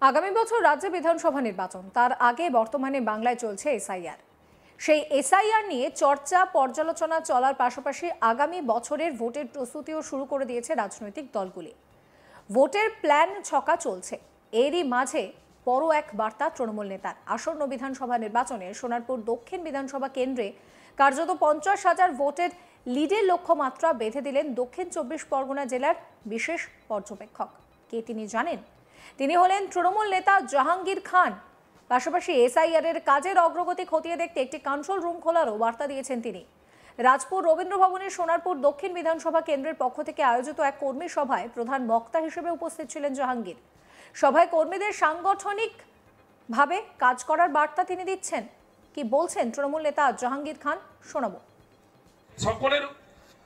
আগামী বছর রাজ্য বিধানসভা নির্বাচন, তার আগে বর্তমানে বাংলায় চলছে এসআইআর। সেই এসআইআর নিয়ে চর্চা পর্যালোচনা চলার পাশাপাশি আগামী বছরের ভোটের প্রস্তুতিও শুরু করে দিয়েছে রাজনৈতিক দলগুলি। ভোটের প্ল্যান ছকা চলছে। এরই মাঝে বড় এক বার্তা তৃণমূল নেতার। আসন্ন বিধানসভা নির্বাচনে সোনারপুর দক্ষিণ বিধানসভা কেন্দ্রে কার্যত 50,000 ভোটের লিডের লক্ষ্যমাত্রা বেঁধে দিলেন দক্ষিণ 24 পরগনা জেলার বিশেষ পর্যবেক্ষক। কে তিনি জানেন? তিনি হলেন তৃণমূল নেতা জাহাঙ্গীর খান। পাশাপাশি এসআইআর এর কাজের অগ্রগতি খতিয়ে দেখতে একটি কন্ট্রোল রুম খোলারও বার্তা দিয়েছেন তিনি। রাজপুর রবীন্দ্র ভবনের সোনারপুর দক্ষিণ বিধানসভা কেন্দ্রের পক্ষ থেকে আয়োজিত এক কর্মী সভায় প্রধান বক্তা হিসেবে উপস্থিত ছিলেন জাহাঙ্গীর। সভায় কর্মীদের সাংগঠনিক ভাবে কাজ করার বার্তা তিনি দিচ্ছেন। কি বলছেন তৃণমূল নেতা জাহাঙ্গীর খান, শোনাবো। সকলের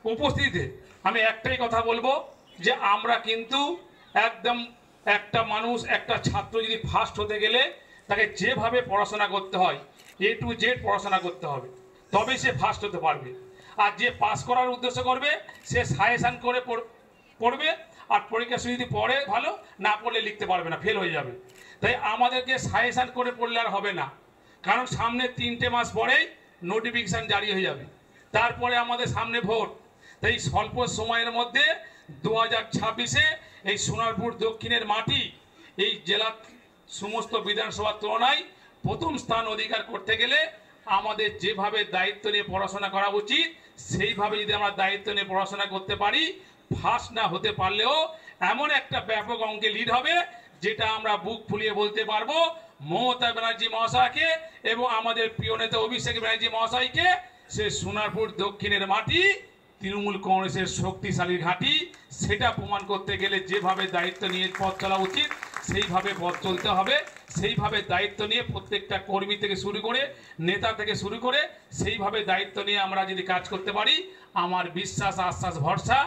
উপস্থিতিতে আমি একটাই কথা বলবো যে আমরা কিন্তু একদম একটা মানুষ, একটা ছাত্র যদি ফার্স্ট হতে গেলে তাকে যেভাবে পড়াশোনা করতে হয় A to Z পড়াশোনা করতে হবে, তবেই সে ফার্স্ট হতে পারবে। আর যে পাস করার উদ্দেশ্য করবে সে সাজেশন করে পড়বে, আর পরীক্ষা যদি পড়ে ভালো, না পড়লে লিখতে পারবে না, ফেল হয়ে যাবে। তাই আমাদেরকে সাজেশন করে পড়লে আর হবে না, কারণ সামনে 3টে মাস পরেই নোটিফিকেশান জারি হয়ে যাবে, তারপরে আমাদের সামনে ভোট। তাই স্বল্প সময়ের মধ্যে 2026-এ এই সোনারপুর দক্ষিণের মাটি এই জেলার সমস্ত বিধানসভার তুলনায় প্রথম স্থান অধিকার করতে গেলে আমাদের যেভাবে দায়িত্ব নিয়ে পড়াশোনা করা উচিত, সেইভাবে যদি আমরা দায়িত্ব নিয়ে পড়াশোনা করতে পারি, ফার্স্ট না হতে পারলেও এমন একটা ব্যাপক অঙ্কে লিড হবে যেটা আমরা বুক ফুলিয়ে বলতে পারবো মমতা ব্যানার্জি মহাশয়কে এবং আমাদের প্রিয় নেতা অভিষেক ব্যানার্জি মহাশয়কে সে সোনারপুর দক্ষিণের মাটি তৃণমূল কংগ্রেসের শক্তিশালী ঘাঁটি। সেটা প্রমাণ করতে গেলে যেভাবে দায়িত্ব নিয়ে পথ চলা উচিত সেইভাবে পথ চলতে হবে। সেইভাবে দায়িত্ব নিয়ে প্রত্যেকটা কর্মী থেকে শুরু করে নেতা থেকে শুরু করে সেইভাবে দায়িত্ব নিয়ে আমরা যদি কাজ করতে পারি, আমার বিশ্বাস, আশ্বাস, ভরসা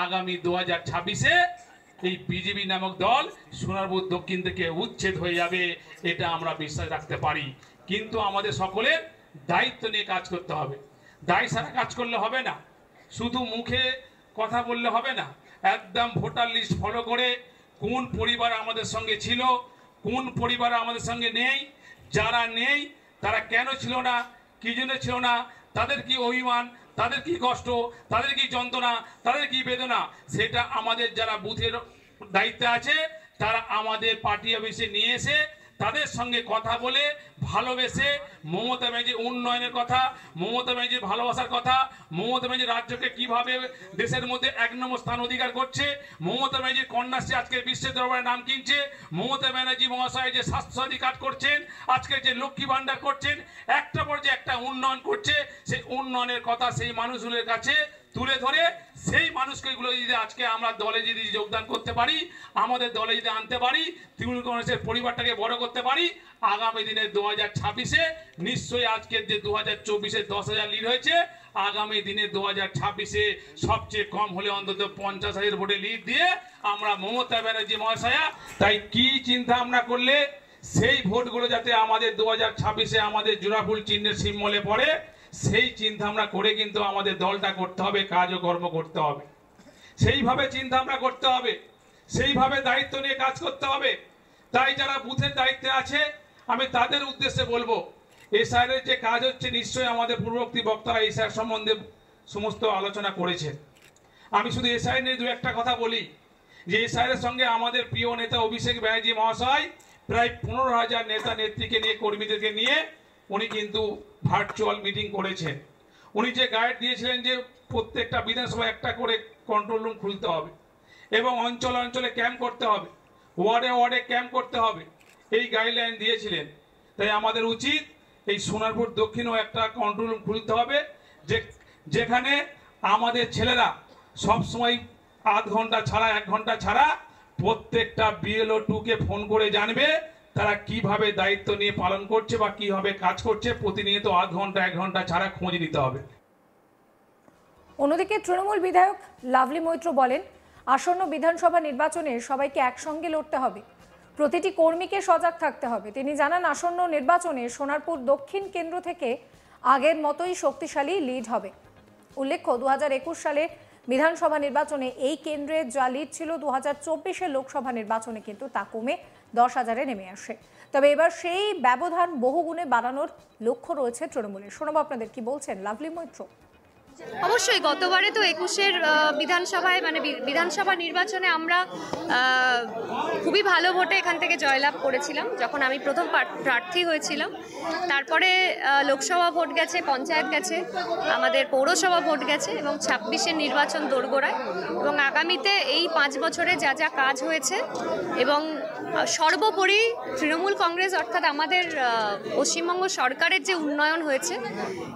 আগামী 2026-এ এই বিজেপি নামক দল সোনারপুর দক্ষিণ থেকে উচ্ছেদ হয়ে যাবে, এটা আমরা বিশ্বাস রাখতে পারি। কিন্তু আমাদের সকলের দায়িত্ব নিয়ে কাজ করতে হবে। দায় সারা কাজ করলে হবে না, শুধু মুখে কথা বললে হবে না, একদম ভোটার লিস্ট ফলো করে কোন পরিবার আমাদের সঙ্গে ছিল, কোন পরিবার আমাদের সঙ্গে নেই, যারা নেই তারা কেন ছিল না, কি জন্য ছিল না, তাদের কি অভিমান, তাদের কি কষ্ট, তাদের কি যন্ত্রণা, তাদের কি বেদনা, সেটা আমাদের যারা বুথের দায়িত্বে আছে তারা আমাদের পার্টি অফিসে নিয়ে এসে তাদের সঙ্গে কথা বলে ভালোবেসে মমতা ব্যানার্জির উন্নয়নের কথা, মমতা ব্যানার্জির ভালোবাসার কথা, মমতা ব্যানার্জি রাজ্যকে কিভাবে দেশের মধ্যে 1 নম্বর স্থান অধিকার করছে, মমতা ব্যানার্জির কন্যাশ্রী আজকে বিশ্বের দরবারে নাম কিনছে, মমতা ব্যানার্জি মহাশয় যে স্বাস্থ্যসাথী কার্ড করছেন, আজকে যে লক্ষ্মী ভাণ্ডার করছেন, একটা পর যে একটা উন্নয়ন করছে, সেই উন্নয়নের কথা সেই মানুষগুলোর কাছে তুলে ধরে সেই মানুষগুলো যদি আজকে আমরা দলে যদি যোগদান করতে পারি, আমাদের দলে যদি আনতে পারি, তৃণমূল কংগ্রেসের পরিবারটাকে বড় করতে পারি, আগামী দিনে 2026-এ নিশ্চয়ই আজকের যে 2024-এ 10,000 লিড হয়েছে, আগামী দিনে 2026-এ সবচেয়ে কম হলে অন্তত 50,000 ভোটে লিড দিয়ে আমরা মমতা ব্যানার্জি মহাশয়া, তাই কি চিন্তা আমরা করলে সেই ভোটগুলো যাতে আমাদের 2026-এ আমাদের জোড়াফুল চিহ্নের সিম্বলে পড়ে, সেই চিন্তা আমরা করে কিন্তু আমাদের দলটা করতে হবে, কাজ ও কর্ম করতে হবে। সেইভাবে চিন্তা আমরা করতে হবে, সেইভাবে দায়িত্ব নিয়ে কাজ করতে হবে। তাই যারা বুথের দায়িত্বে আছে আমি তাদের উদ্দেশ্যে বলবো, এসআইআর এর যে কাজ হচ্ছে, নিশ্চয়ই আমাদের পূর্ববর্তী বক্তারা এসআইআর সম্বন্ধে সমস্ত আলোচনা করেছে। আমি শুধু এসআইআর নিয়ে 2-1টা কথা বলি যে এসআইআর এর সঙ্গে আমাদের প্রিয় নেতা অভিষেক ব্যানার্জি মহাশয় প্রায় 15,000 নেতা নেত্রীকে নিয়ে, কর্মীদেরকে নিয়ে উনি কিন্তু ভার্চুয়াল মিটিং করেছেন। উনি যে গাইড দিয়েছিলেন যে প্রত্যেকটা বিধানসভায় একটা করে কন্ট্রোল রুম খুলতে হবে এবং অঞ্চলে অঞ্চলে ক্যাম্প করতে হবে, ওয়ার্ডে ওয়ার্ডে ক্যাম্প করতে হবে, এই গাইডলাইন দিয়েছিলেন। তাই আমাদের উচিত এই সোনারপুর দক্ষিণেও একটা কন্ট্রোল রুম খুলতে হবে, যেখানে আমাদের ছেলেরা সবসময় আধ ঘন্টা ছাড়া 1 ঘন্টা ছাড়া প্রত্যেকটা BLO 2-কে ফোন করে জানবে তারা কিভাবে দায়িত্ব নিয়ে পালন করছে বা কিভাবে কাজ করছে, প্রতিনিয়ত আধ ঘন্টা 1 ঘন্টা ছাড়া খোঁজ নিতে হবে। অন্যদিকে তৃণমূল বিধায়ক লাভলি মৈত্র বলেন, আসন্ন বিধানসভা নির্বাচনে সবাইকে একসঙ্গে লড়তে হবে, প্রতিটি কর্মীকে সজাগ থাকতে হবে। তিনি জানান, আসন্ন নির্বাচনে সোনারপুর দক্ষিণ কেন্দ্র থেকে আগের মতোই শক্তিশালী লিড হবে। উল্লেখ্য, 2021 সালে বিধানসভা নির্বাচনে এই কেন্দ্রে যা লিড ছিল 2024-এর লোকসভা নির্বাচনে কিন্তু তা কমে 10,000-এ নেমে আসে। তবে এবার সেই ব্যবধান বহুগুণে বাড়ানোর লক্ষ্য রয়েছে তৃণমূলের। শোনাবো আপনাদের কি বলছেন লাভলি মৈত্র। অবশ্যই গতবারে তো 21-এর বিধানসভায় বিধানসভা নির্বাচনে আমরা খুবই ভালো ভোটে এখান থেকে জয়লাভ করেছিলাম যখন আমি প্রথম প্রার্থী হয়েছিলাম। তারপরে লোকসভা ভোট গেছে, পঞ্চায়েত গেছে, আমাদের পৌরসভা ভোট গেছে এবং 26-এর নির্বাচন দোরগোড়ায়। এবং আগামীতে এই 5 বছরে যা যা কাজ হয়েছে এবং সর্বোপরি তৃণমূল কংগ্রেস অর্থাৎ আমাদের পশ্চিমবঙ্গ সরকারের যে উন্নয়ন হয়েছে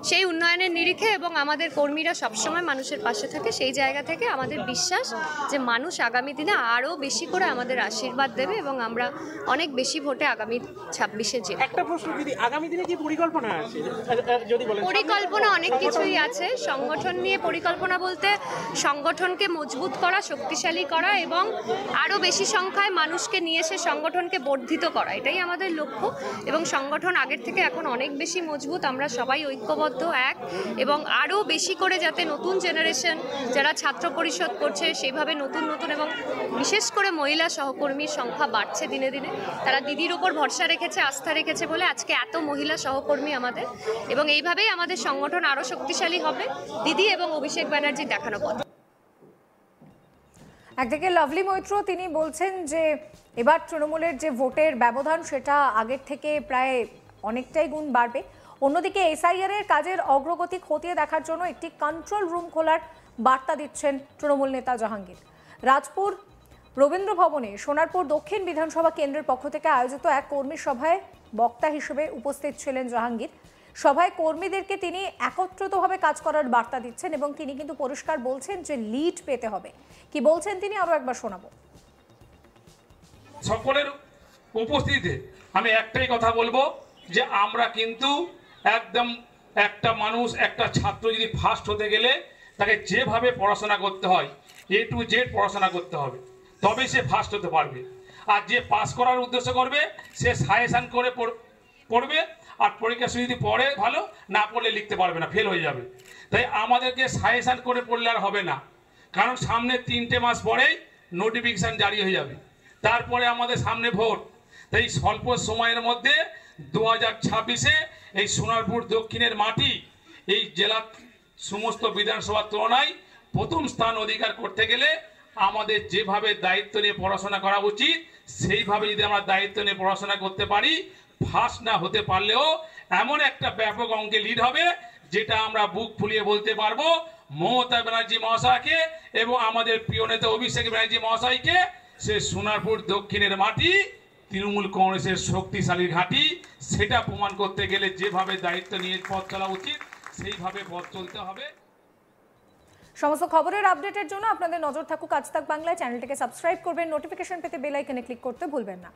সেই উন্নয়নের নিরিখে এবং আমাদের কর্মীরা সবসময় মানুষের পাশে থাকে, সেই জায়গা থেকে আমাদের বিশ্বাস যে মানুষ আগামী দিনে আরও বেশি করে আমাদের আশীর্বাদ দেবে এবং আমরা অনেক বেশি ভোটে আগামী 26-এ জিতব। একটা প্রশ্ন, যদি আগামী দিনে কি পরিকল্পনা আছে যদি বলেন? পরিকল্পনা অনেক কিছুই আছে। সংগঠন নিয়ে পরিকল্পনা বলতে সংগঠনকে মজবুত করা, শক্তিশালী করা এবং আরও বেশি সংখ্যায় মানুষকে নিয়ে এসে সংগঠনকে বর্ধিত করা, এটাই আমাদের লক্ষ্য। এবং সংগঠন আগের থেকে এখন অনেক বেশি মজবুত, আমরা সবাই ঐক্যবদ্ধ এক এবং আরও বেশি করে যাতে নতুন জেনারেশন যারা ছাত্র পরিষদ করছে সেইভাবে নতুন নতুন এবং বিশেষ করে মহিলা সহকর্মীর সংখ্যা বাড়ছে দিনে দিনে। তারা দিদির ওপর ভরসা রেখেছে, আস্থা রেখেছে বলে আজকে এত মহিলা সহকর্মী আমাদের, এবং এইভাবেই আমাদের সংগঠন আরও শক্তিশালী হবে দিদি এবং অভিষেক ব্যানার্জি দেখানো পথ। একদিকে লাভলি মৈত্র তিনি বলছেন যে এবার তৃণমূলের যে ভোটের ব্যবধান সেটা আগের থেকে প্রায় অনেকটাই গুণ বাড়বে। অন্যদিকে এসআইআর এর কাজের অগ্রগতি খতিয়ে দেখার জন্য একটি কন্ট্রোল রুম খোলার বার্তা দিচ্ছেন তৃণমূল নেতা জাহাঙ্গীর। রাজপুর রবীন্দ্র ভবনে সোনারপুর দক্ষিণ বিধানসভা কেন্দ্রের পক্ষ থেকে আয়োজিত এক কর্মী সভায় বক্তা হিসেবে উপস্থিত ছিলেন জাহাঙ্গীর। সভায় কর্মীদেরকে তিনি একত্রিতভাবে কাজ করার বার্তা দিচ্ছেন এবং তিনি কিন্তু পরিষ্কার বলছেন যে লিড পেতে হবে। কি বলছেন তিনি আরো একবার শোনাবো। সকলের উপস্থিতিতে আমি একটাই কথা বলবো যে আমরা কিন্তু একদম একটা মানুষ, একটা ছাত্র যদি ফার্স্ট হতে গেলে তাকে যেভাবে পড়াশোনা করতে হয় A to Z পড়াশোনা করতে হবে, তবেই সে ফার্স্ট হতে পারবে। আর যে পাস করার উদ্দেশ্য করবে সে সাজেশন করে পড়বে, আর পরীক্ষা যদি পড়ে ভালো, না পড়লে লিখতে পারবে না, ফেল হয়ে যাবে। তাই আমাদেরকে সাজেশন করে পড়লে আর হবে না, কারণ সামনে 3টে মাস পরেই নোটিফিকেশান জারি হয়ে যাবে, তারপরে আমাদের সামনে ভোট। তাই স্বল্প সময়ের মধ্যে 2026-এ এই সোনারপুর দক্ষিণের মাটি এই জেলার সমস্ত বিধানসভার তুলনায় প্রথম স্থান অধিকার করতে গেলে আমাদের যেভাবে দায়িত্ব নিয়ে পড়াশোনা করা উচিত সেইভাবে যদি আমরা দায়িত্ব নিয়ে পড়াশোনা করতে পারি, ফার্স্ট না হতে পারলেও এমন একটা ব্যাপক অঙ্কে লিড হবে যেটা আমরা বুক ফুলিয়ে বলতে পারবো মমতা ব্যানার্জি মহাশয়কে এবং আমাদের প্রিয় নেতা অভিষেক ব্যানার্জি মহাশয়কে সে সোনারপুর দক্ষিণের মাটি তৃণমূল কংগ্রেসের শক্তিশালী ঘাঁটি, সেটা প্রমাণ করতে গেলে যেভাবে দায়িত্ব নিয়ে পথ চলা উচিত সেইভাবে পথ চলতে হবে। সমস্ত খবরের আপডেটের জন্য আপনাদের নজর থাকুক আজ তাক বাংলায়। চ্যানেলটিকে সাবস্ক্রাইব করবেন, নোটিফিকেশন পেতে বেল আইকনে ক্লিক করতে ভুলবেন না।